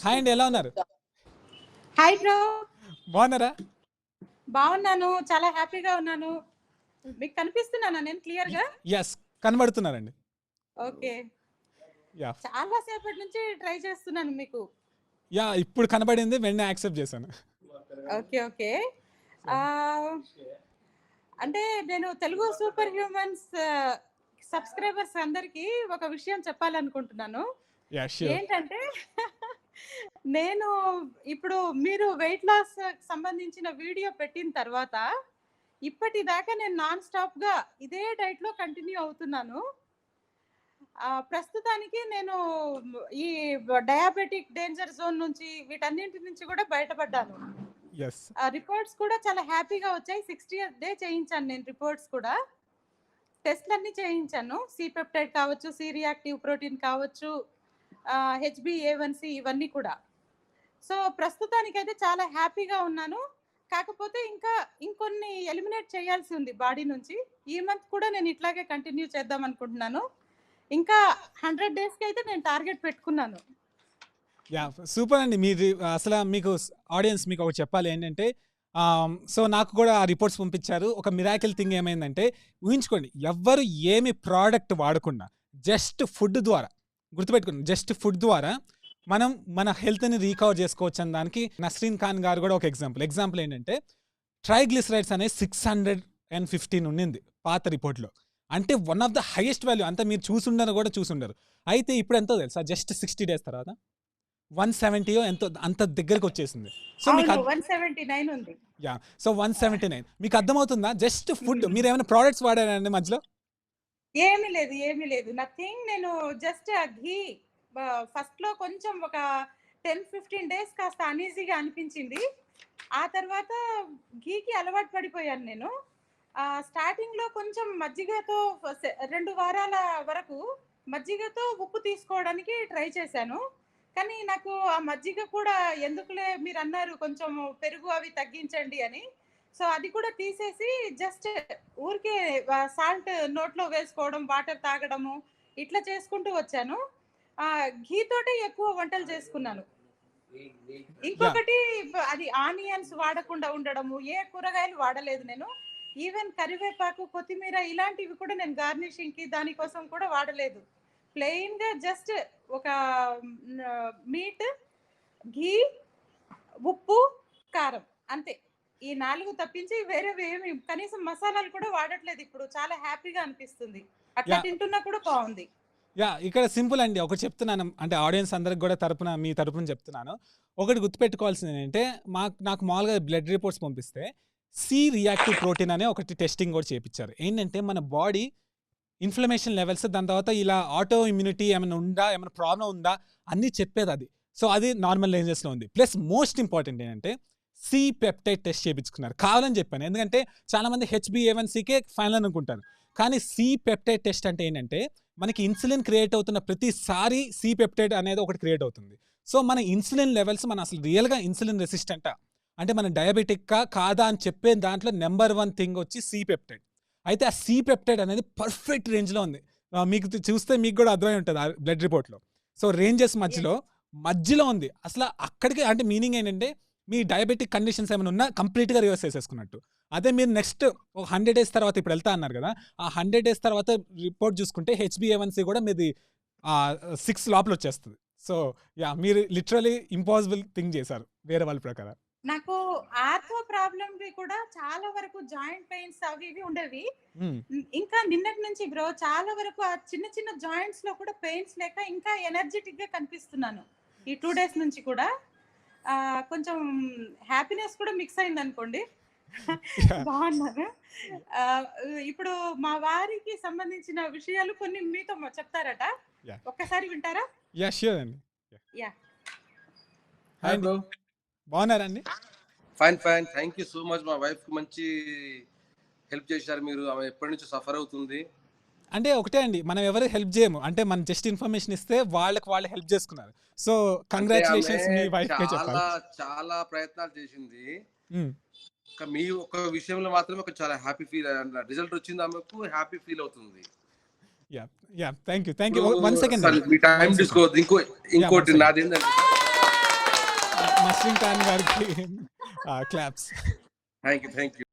Hi అండి, ఎలా ఉన్నారు? హాయ్ బ్రో, బాగున్నారా? బాగున్నాను. చాలా హ్యాపీగా ఉన్నాను. మీకు కనిపిస్తున్నానా నేను క్లియర్ గా? ఎస్, కనబడుతున్నారండి. ఓకే. యా చాలా సేపటి నుంచి ట్రై చేస్తున్నాను మీకు. యా ఇప్పుడు కనబడింది, వెంటనే యాక్సెప్ట్ చేశాను. Okay okay. అంటే నేను తెలుగు సూపర్ హ్యూమన్స్ సబ్స్క్రైబర్స్ అందరికీ ఒక విషయం చెప్పాలనుకుంటున్నాను. Yeah sure. ఏంటంటే నేను ఇప్పుడు మీరు వెయిట్ లాస్ సంబంధించిన వీడియో పెట్టిన తర్వాత ఇప్పటిదాకా నేను నాన్ స్టాప్ గా ఇదే డైట్ లో కంటిన్యూ అవుతున్నాను. ప్రస్తుతానికి నేను ఈ డయాబెటిక్ డేంజర్ జోన్ నుంచి వీటన్నింటి నుంచి కూడా బయటపడ్డాను. ఎస్, రిపోర్ట్స్ కూడా చాలా హ్యాపీగా వచ్చాయి. 60th డే చేయించాను నేను రిపోర్ట్స్ కూడా. టెస్ట్లన్నీ చేయించాను. సి పెప్టైడ్ కావచ్చు, సి రియాక్టివ్ ప్రోటీన్ కావచ్చు, HbA1c ఇవన్నీ కూడా. సో ప్రస్తుతానికైతే చాలా హ్యాపీగా ఉన్నాను. కాకపోతే ఇంకా ఇంకొన్ని ఎలిమినేట్ చేయాల్సి ఉంది బాడీ నుంచి. ఈ మంత్ కూడా నేను ఇట్లాగే కంటిన్యూ చేద్దాం అనుకుంటున్నాను. ఇంకా 100 డేస్కి అయితే నేను టార్గెట్ పెట్టుకున్నాను. యా సూపర్ అండి. మీరు అసలు మీకు ఆడియన్స్ మీకు ఒకటి చెప్పాలి ఏంటంటే, సో నాకు కూడా ఆ రిపోర్ట్స్ పంపించారు. ఒక మిరాకిల్ థింగ్ ఏమైందంటే, ఊహించుకోండి, ఎవ్వరు ఏమి ప్రోడక్ట్ వాడకుండా జస్ట్ ఫుడ్ ద్వారా, గుర్తుపెట్టుకోండి, జస్ట్ ఫుడ్ ద్వారా మనం మన హెల్త్ని రీకవర్ చేసుకోవచ్చు అని దానికి నస్రీన్ ఖాన్ గారు కూడా ఒక ఎగ్జాంపుల్ ఏంటంటే, ట్రైగ్లిసరైడ్స్ అనేది 615 ఉండింది పాత రిపోర్ట్లో. అంటే one of the highest value. అంతా మీరు చూసుండరు. అయితే ఇప్పుడు ఎంతో తెలుసా, జస్ట్ 60 డేస్ తర్వాత 170 ఎంతో అంత దగ్గరికి వచ్చేసింది. సో మీకు 179 ఉంది. యా, సో 179 మీకు అర్థమవుతుందా? Just food. మీరు ఏమైనా ప్రోడక్ట్స్ వాడారండి మధ్యలో? ఏమీ లేదు నథింగ్. నేను జస్ట్ ఘీ ఫస్ట్ లో కొంచెం ఒక 10-15 డేస్ కాస్త అనీజీగా అనిపించింది. ఆ తర్వాత ఘీకి అలవాటు పడిపోయాను నేను. స్టార్టింగ్ లో కొంచెం మజ్జిగతో 2 వారాల వరకు మజ్జిగతో ఉప్పు తీసుకోవడానికి ట్రై చేశాను. కానీ నాకు ఆ మజ్జిగ కూడా ఎందుకులే, మీరు అన్నారు కొంచెం పెరుగు అవి తగ్గించండి అని. సో అది కూడా తీసేసి జస్ట్ ఊరికే సాల్ట్ నోట్లో వేసుకోవడం, వాటర్ తాగడము ఇట్లా చేసుకుంటూ వచ్చాను. ఘీ తోటే ఎక్కువ వంటలు చేసుకున్నాను. ఇంకొకటి, అది ఆనియన్స్ వాడకుండా ఉండడము, ఏ కూరగాయలు వాడలేదు నేను. ఈవెన్ కరివేపాకు, కొత్తిమీర ఇలాంటివి కూడా నేను గార్నిషింగ్ కి దానికోసం కూడా వాడలేదు. ప్లెయిన్ గా జస్ట్ ఒక మీట్, ఘీ, ఉప్పు, కారం, అంతే. ఈ 4 తప్పించి వేరేవి ఏమి, కనీసం మసాలాలు కూడా వాడట్లేదు. ఇప్పుడు చాలా హ్యాపీగా అనిపిస్తుంది. అట్లా తింటున్నా కూడా బాగుంది. యా, ఇక్కడ సింపుల్ అండి. ఒకటి చెప్తున్నాను, అంటే ఆడియన్స్ అందరికి కూడా మీ తరపున చెప్తున్నాను. ఒకటి గుర్తుపెట్టుకోవాల్సింది ఏంటంటే, నాకు మామూలుగా బ్లడ్ రిపోర్ట్స్ పంపిస్తే సి రియాక్టివ్ ప్రోటీన్ అనే ఒకటి టెస్టింగ్ కూడా చేయించారు. ఏంటంటే మన బాడీ ఇన్ఫ్లమేషన్ లెవెల్స్, దాని తర్వాత ఇలా ఆటో ఇమ్యూనిటీ ఏమైనా ఉందా, ఏమైనా ప్రాబ్లం ఉందా అన్నీ చెప్పేది అది. సో అది నార్మల్ రేంజెస్లో ఉంది. ప్లస్ మోస్ట్ ఇంపార్టెంట్ ఏంటంటే, సి పెప్టైడ్ టెస్ట్ చేయించుకున్నారు. కావాలని చెప్పాను, ఎందుకంటే చాలామంది HbA1cకే ఫైనల్ అనుకుంటారు. కానీ సి పెప్టైడ్ టెస్ట్ అంటే ఏంటంటే, మనకి ఇన్సులిన్ క్రియేట్ అవుతున్న ప్రతిసారి సి పెప్టైడ్ అనేది ఒకటి క్రియేట్ అవుతుంది. సో మన ఇన్సులిన్ లెవెల్స్, మన అసలు రియల్గా ఇన్సులిన్ రెసిస్టెంటా, అంటే మన డయాబెటిక్కా కాదా అని చెప్పే దాంట్లో నెంబర్ 1 థింగ్ వచ్చి సి పెప్టైడ్. అయితే ఆ సి పెప్టైడ్ అనేది పర్ఫెక్ట్ రేంజ్లో ఉంది. మీకు చూస్తే మీకు కూడా అర్థమై ఉంటుంది ఆ బ్లడ్ రిపోర్ట్లో. సో రేంజెస్ మధ్యలో ఉంది అసలు. అక్కడికి అంటే మీనింగ్ ఏంటంటే, మీ డయాబెటిక్ కండిషన్స్ ఏమైనా ఉన్నా కంప్లీట్గా రివర్స్ చేసేసుకున్నట్టు. అదే మీరు నెక్స్ట్ ఒక 100 డేస్ తర్వాత ఇప్పుడు వెళ్తా అన్నారు కదా, ఆ 100 డేస్ తర్వాత రిపోర్ట్ చూసుకుంటే HbA1c కూడా మీది 6 లోపల వచ్చేస్తుంది. సో యా, మీరు లిటరలీ ఇంపాసిబుల్ థింగ్ చేశారు వేరే వాళ్ళ ప్రకారం. నాకు ఆర్థో ప్రాబ్లమ్ కూడా చాలా వరకు జాయింట్ పెయిన్స్ అవి ఇవి ఉండేవి. ఇంకా నిన్నటి నుంచి బ్రో చాలా వరకు ఆ చిన్న చిన్న జాయింట్స్ లో కూడా పెయిన్స్ లేక ఇంకా ఎనర్జెటిక్ గా కనిపిస్తున్నాను. ఈ 2 డేస్ నుంచి కూడా కొంచెం హ్యాపీనెస్ కూడా మిక్స్ అయింది అనుకోండి. బాగున్నాను. ఇప్పుడు మా వారికి సంబంధించిన విషయాలు కొన్ని మీతో చెప్తారట, ఒక్కసారి వింటారా? యా ష్యూర్ అండి. యా, హాయ్ బ్రో, బాగున్నారండి? Fine thank you so much. మా వైఫ్ కి మంచి హెల్ప్ చేశారు మీరు. ఆమె ఎప్పటి నుంచి సఫర్ అవుతుంది. అంటే ఒకటే అండి, మనం ఎవరు హెల్ప్ చేయము, అంటే మనం జస్ట్ ఇన్ఫర్మేషన్ ఇస్తే వాళ్ళు హెల్ప్ చేసుకున్నారు. సో కంగ్రాచులేషన్స్ మీ వైఫ్ కే చెప్పాలి. చాలా ప్రయత్నాలు చేసింది. మీ ఒక విషయంలో మాత్రమే ఒక చాలా హ్యాపీ ఫీల్, రిజల్ట్ వచ్చింది, ఆమెకు హ్యాపీ ఫీల్ అవుతుంది. Thank you. 1 second me time తీసుకోవద్దు. ఇంకోటి నాది ఏంటంటే, నస్రీన్ ఖాన్ గారికి క్లాప్స్. Thank you.